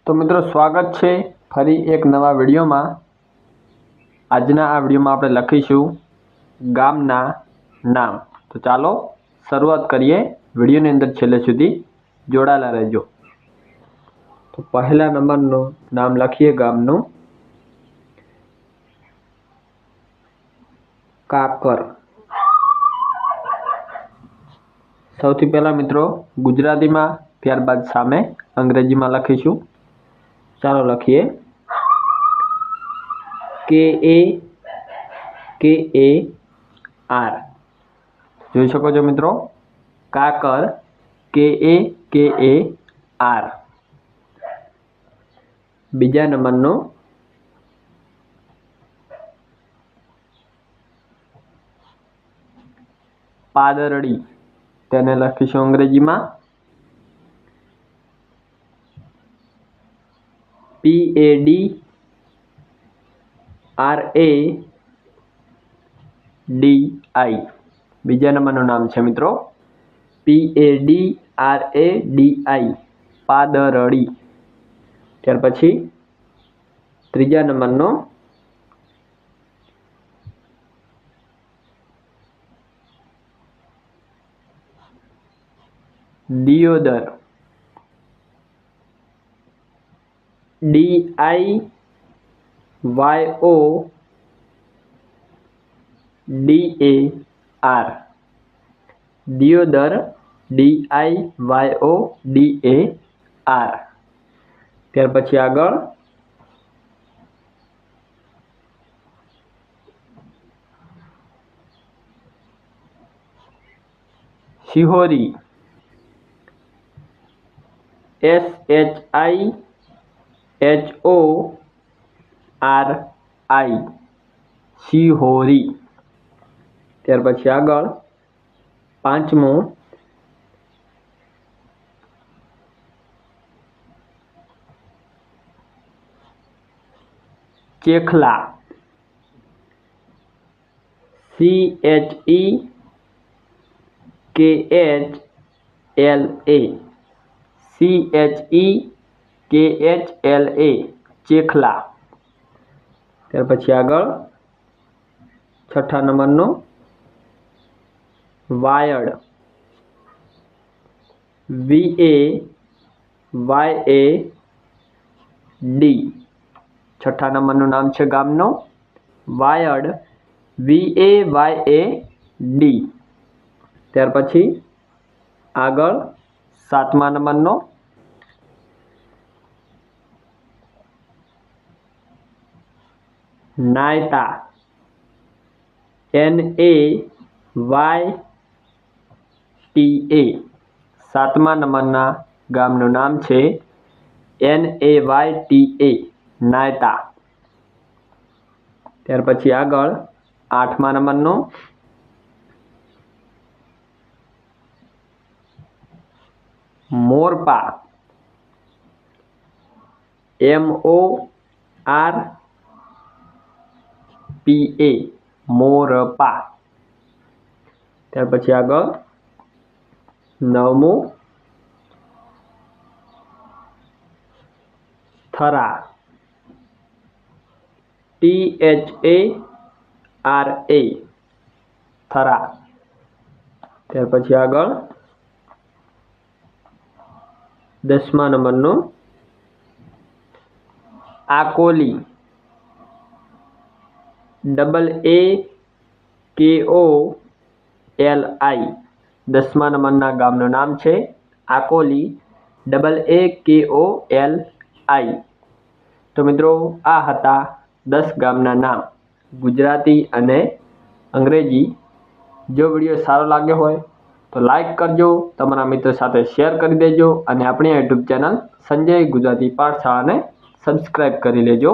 तो मित्रों स्वागत है फरी एक नवा विडियो में। आजना आ विडियो में आपणे लखीशुं गामना नाम। तो चालो शुरुआत करिए। विडियो ने अंदर छेल्ले सुधी जोड़ायेला रहेजो। तो पहला नंबरनु नाम लखीए गामनु काकर। सौथी पहला मित्रों गुजराती में, त्यारबाद सामे अंग्रेजी में लखीशुं। चालो लखीए KAR। જોઈ શકો છો મિત્રો, કાકર KAR। બીજા નંબરનો પાદરડી, તેને લખીશું અંગ્રેજીમાં PADRADI। બીજા નંબરનું નામ છે મિત્રો PADRADI, પાદરડી। ત્યાર પછી ત્રીજા નંબરનો દિયોદર, DIYODAR। દિયોદર DIYODAR। ત્યાર પછી આગળ શિહોરી SHIHORI, શિહોરી। ત્યાર પછી આગળ પાંચમું ચેખલા, CHEKHLA, ચેખલા। ત્યાર પછી આગળ છઠ્ઠા નંબરનો વાયડ, VAYAD। છઠ્ઠા નંબરનું નામ છે ગામનો વાયડ, VAYAD। ત્યાર પછી આગળ સાતમા નંબરનો નાયતા, NAYTA। સાતમા નંબરના ગામનું નામ છે NAYTA, નાયતા। ત્યાર પછી આગળ આઠમા નંબરનો મોરપા, MORPA, મોરપા। ત્યાર પછી આગળ નવમું થરા, THARA, થરા। ત્યાર પછી આગળ દસમા નંબરનો આકોલી, AAKOLI। દસમા નંબરના ગામનું નામ છે આકોલી, AAKOLI। તો મિત્રો આ હતા 10 ગામના નામ ગુજરાતી અને અંગ્રેજી। જો વિડીયો સારો લાગ્યો હોય તો લાઈક કરજો, તમારા મિત્રો સાથે શેર કરી દેજો અને આપણી યુટ્યુબ ચેનલ સંજય ગુજરાતી પાઠશાળાને સબસ્ક્રાઈબ કરી લેજો।